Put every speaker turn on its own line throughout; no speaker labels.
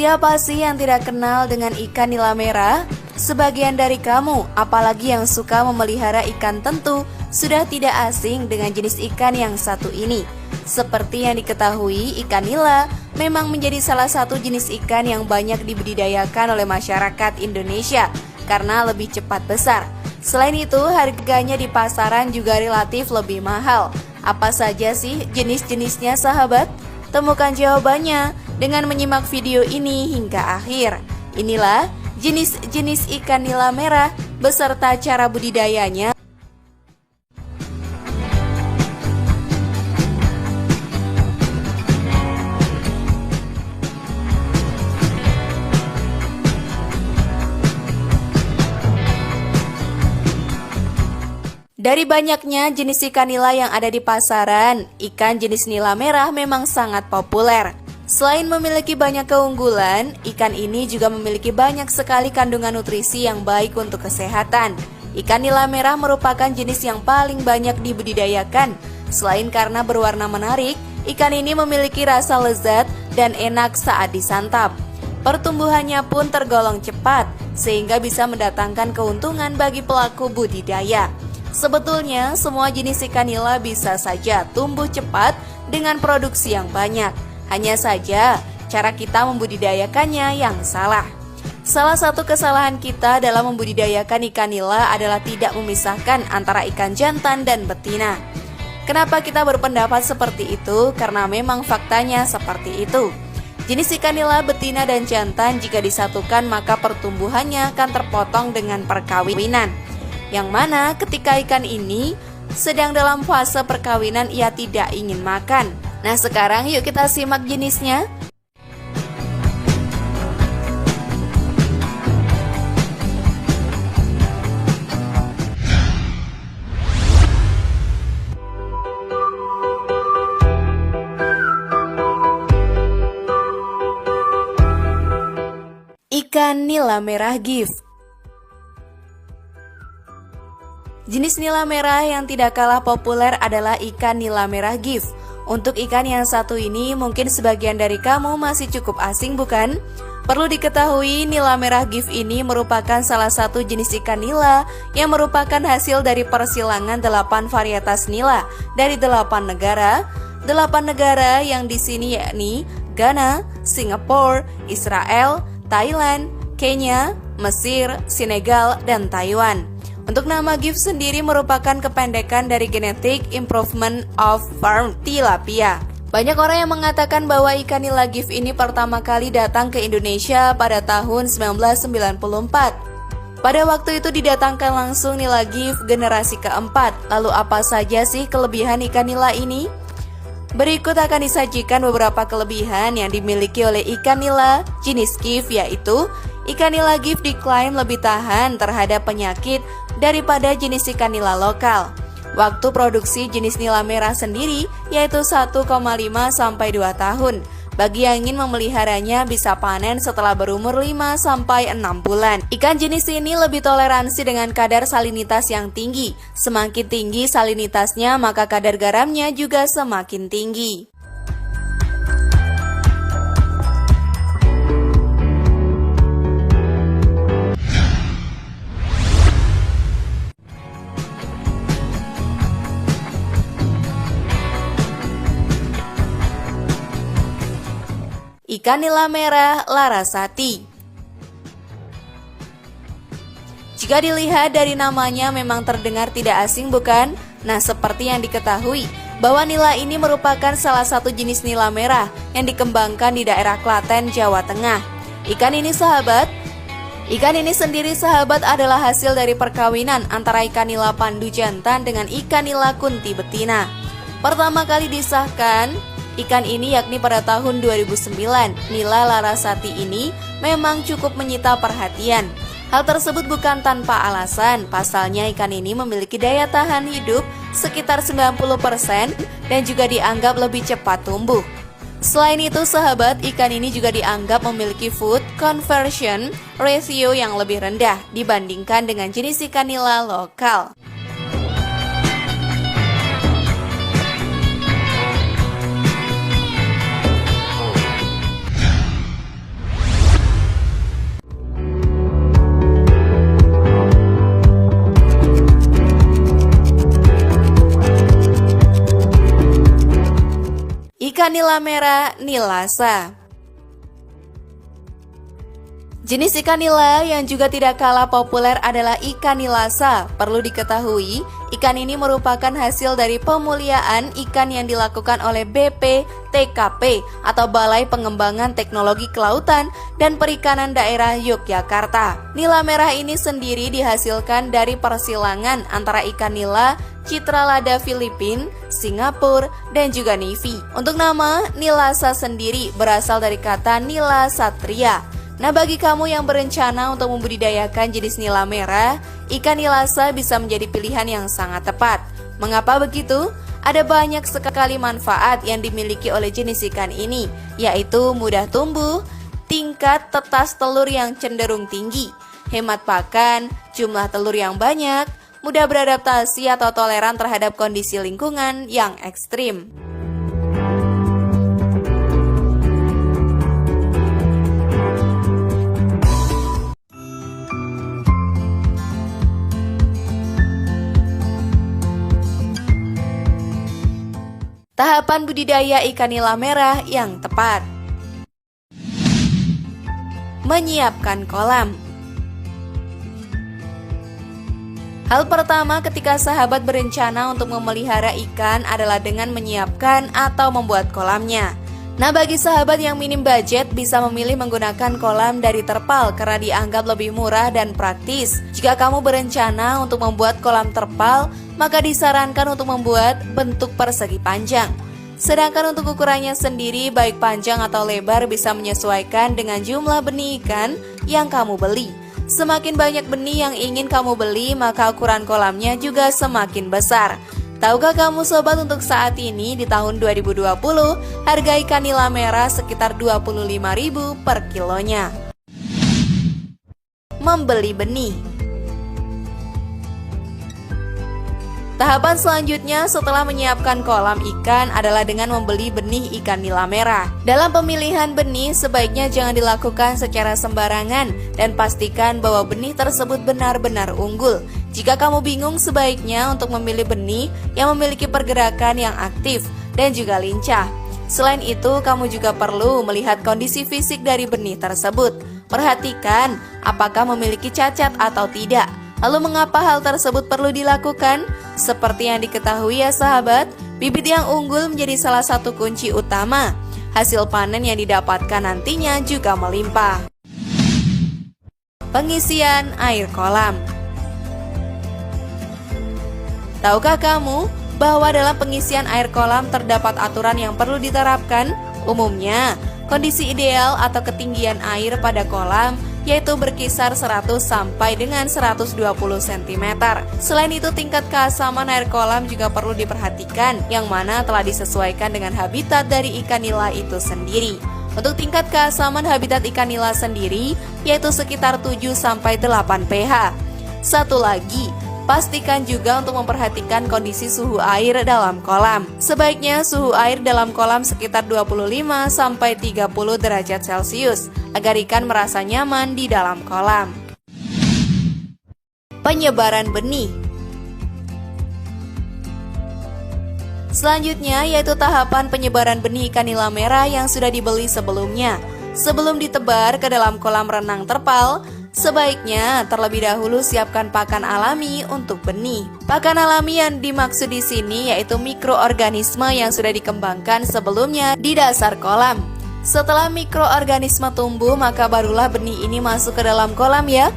Siapa sih yang tidak kenal dengan ikan nila merah? Sebagian dari kamu, apalagi yang suka memelihara ikan tentu, sudah tidak asing dengan jenis ikan yang satu ini. Seperti yang diketahui, ikan nila memang menjadi salah satu jenis ikan yang banyak dibudidayakan oleh masyarakat Indonesia karena lebih cepat besar. Selain itu, harganya di pasaran juga relatif lebih mahal. Apa saja sih jenis-jenisnya, sahabat? Temukan jawabannya dengan menyimak video ini hingga akhir. Inilah jenis-jenis ikan nila merah beserta cara budidayanya. Dari banyaknya jenis ikan nila yang ada di pasaran, ikan jenis nila merah memang sangat populer. Selain memiliki banyak keunggulan, ikan ini juga memiliki banyak sekali kandungan nutrisi yang baik untuk kesehatan. Ikan nila merah merupakan jenis yang paling banyak dibudidayakan. Selain karena berwarna menarik, ikan ini memiliki rasa lezat dan enak saat disantap. Pertumbuhannya pun tergolong cepat, sehingga bisa mendatangkan keuntungan bagi pelaku budidaya. Sebetulnya, semua jenis ikan nila bisa saja tumbuh cepat dengan produksi yang banyak. Hanya saja, cara kita membudidayakannya yang salah. Salah satu kesalahan kita dalam membudidayakan ikan nila adalah tidak memisahkan antara ikan jantan dan betina. Kenapa kita berpendapat seperti itu? Karena memang faktanya seperti itu. Jenis ikan nila betina dan jantan jika disatukan maka pertumbuhannya akan terpotong dengan perkawinan. Yang mana ketika ikan ini sedang dalam fase perkawinan ia tidak ingin makan. Nah, sekarang yuk kita simak jenisnya. Ikan nila merah gift. Jenis nila merah yang tidak kalah populer adalah ikan nila merah gift. Untuk ikan yang satu ini mungkin sebagian dari kamu masih cukup asing, bukan? Perlu diketahui, nila merah gift ini merupakan salah satu jenis ikan nila yang merupakan hasil dari persilangan 8 varietas nila dari 8 negara. 8 negara yang di sini yakni Ghana, Singapura, Israel, Thailand, Kenya, Mesir, Senegal, dan Taiwan. Untuk nama gift sendiri merupakan kependekan dari Genetic Improvement of Farm Tilapia. Banyak orang yang mengatakan bahwa ikan nila gift ini pertama kali datang ke Indonesia pada tahun 1994. Pada waktu itu didatangkan langsung nila gift generasi keempat. Lalu apa saja sih kelebihan ikan nila ini? Berikut akan disajikan beberapa kelebihan yang dimiliki oleh ikan nila jenis gift, yaitu ikan nila gift diklaim lebih tahan terhadap penyakit daripada jenis ikan nila lokal. Waktu produksi jenis nila merah sendiri yaitu 1,5 sampai 2 tahun. Bagi yang ingin memeliharanya bisa panen setelah berumur 5 sampai 6 bulan. Ikan jenis ini lebih toleransi dengan kadar salinitas yang tinggi. Semakin tinggi salinitasnya maka kadar garamnya juga semakin tinggi. Ikan nila merah Larasati. Jika dilihat dari namanya memang terdengar tidak asing, bukan? Nah, seperti yang diketahui bahwa nila ini merupakan salah satu jenis nila merah yang dikembangkan di daerah Klaten, Jawa Tengah. Ikan ini sendiri sahabat adalah hasil dari perkawinan antara ikan nila pandu jantan dengan ikan nila kunti betina. Pertama kali disahkan ikan ini yakni pada tahun 2009. Nila Larasati ini memang cukup menyita perhatian. Hal tersebut bukan tanpa alasan. Pasalnya ikan ini memiliki daya tahan hidup sekitar 90% dan juga dianggap lebih cepat tumbuh. Selain itu sahabat, ikan ini juga dianggap memiliki food conversion ratio yang lebih rendah dibandingkan dengan jenis ikan nila lokal. Ikan nila merah Nilasa. Jenis ikan nila yang juga tidak kalah populer adalah ikan nilasa. Perlu diketahui, ikan ini merupakan hasil dari pemuliaan ikan yang dilakukan oleh BPTKP atau Balai Pengembangan Teknologi Kelautan dan Perikanan Daerah Yogyakarta. Nila merah ini sendiri dihasilkan dari persilangan antara ikan nila Citralada Filipina, Singapura, dan juga Navy. Untuk nama, nilasa sendiri berasal dari kata nila satria. Nah, bagi kamu yang berencana untuk membudidayakan jenis nila merah, ikan nilasa bisa menjadi pilihan yang sangat tepat. Mengapa begitu? Ada banyak sekali manfaat yang dimiliki oleh jenis ikan ini, yaitu mudah tumbuh, tingkat tetas telur yang cenderung tinggi, hemat pakan, jumlah telur yang banyak, mudah beradaptasi atau toleran terhadap kondisi lingkungan yang ekstrim. Tahapan budidaya ikan nila merah yang tepat. Menyiapkan kolam. Hal pertama ketika sahabat berencana untuk memelihara ikan adalah dengan menyiapkan atau membuat kolamnya. Nah, bagi sahabat yang minim budget bisa memilih menggunakan kolam dari terpal karena dianggap lebih murah dan praktis. Jika kamu berencana untuk membuat kolam terpal, maka disarankan untuk membuat bentuk persegi panjang. Sedangkan untuk ukurannya sendiri, baik panjang atau lebar bisa menyesuaikan dengan jumlah benih ikan yang kamu beli. Semakin banyak benih yang ingin kamu beli, maka ukuran kolamnya juga semakin besar. Tahukah kamu sobat, untuk saat ini di tahun 2020, harga ikan nila merah sekitar 25.000 per kilonya. Membeli benih. Tahapan selanjutnya setelah menyiapkan kolam ikan adalah dengan membeli benih ikan nila merah. Dalam pemilihan benih sebaiknya jangan dilakukan secara sembarangan dan pastikan bahwa benih tersebut benar-benar unggul. Jika kamu bingung, sebaiknya untuk memilih benih yang memiliki pergerakan yang aktif dan juga lincah. Selain itu, kamu juga perlu melihat kondisi fisik dari benih tersebut. Perhatikan apakah memiliki cacat atau tidak. Lalu mengapa hal tersebut perlu dilakukan? Seperti yang diketahui ya sahabat, bibit yang unggul menjadi salah satu kunci utama. Hasil panen yang didapatkan nantinya juga melimpah. Pengisian air kolam. Tahukah kamu bahwa dalam pengisian air kolam terdapat aturan yang perlu diterapkan? Umumnya, kondisi ideal atau ketinggian air pada kolam yaitu berkisar 100 sampai dengan 120 cm. Selain itu, tingkat keasaman air kolam juga perlu diperhatikan, yang mana telah disesuaikan dengan habitat dari ikan nila itu sendiri. Untuk tingkat keasaman habitat ikan nila sendiri yaitu sekitar 7 sampai 8 pH. Satu lagi, pastikan juga untuk memperhatikan kondisi suhu air dalam kolam. Sebaiknya suhu air dalam kolam sekitar 25 sampai 30 derajat Celcius agar ikan merasa nyaman di dalam kolam. Penyebaran benih. Selanjutnya yaitu tahapan penyebaran benih ikan nila merah yang sudah dibeli sebelumnya. Sebelum ditebar ke dalam kolam renang terpal, sebaiknya terlebih dahulu siapkan pakan alami untuk benih. Pakan alami yang dimaksud di sini yaitu mikroorganisme yang sudah dikembangkan sebelumnya di dasar kolam. Setelah mikroorganisme tumbuh, maka barulah benih ini masuk ke dalam kolam ya.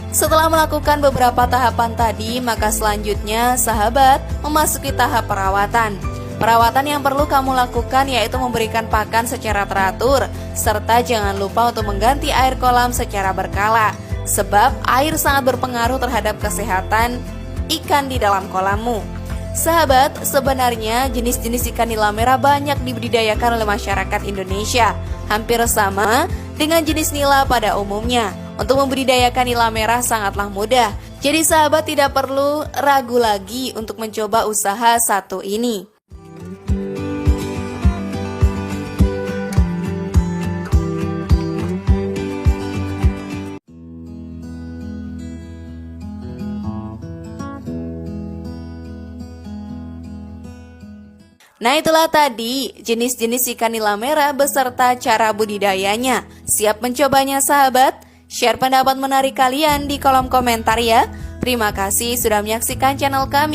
Setelah melakukan beberapa tahapan tadi, maka selanjutnya sahabat memasuki tahap perawatan. Perawatan yang perlu kamu lakukan yaitu memberikan pakan secara teratur, serta jangan lupa untuk mengganti air kolam secara berkala, sebab air sangat berpengaruh terhadap kesehatan ikan di dalam kolammu. Sahabat, sebenarnya jenis-jenis ikan nila merah banyak dibudidayakan oleh masyarakat Indonesia, hampir sama dengan jenis nila pada umumnya. Untuk membudidayakan nila merah sangatlah mudah, jadi sahabat tidak perlu ragu lagi untuk mencoba usaha satu ini. Nah itulah tadi jenis-jenis ikan nila merah beserta cara budidayanya. Siap mencobanya sahabat? Share pendapat menarik kalian di kolom komentar ya. Terima kasih sudah menyaksikan channel kami.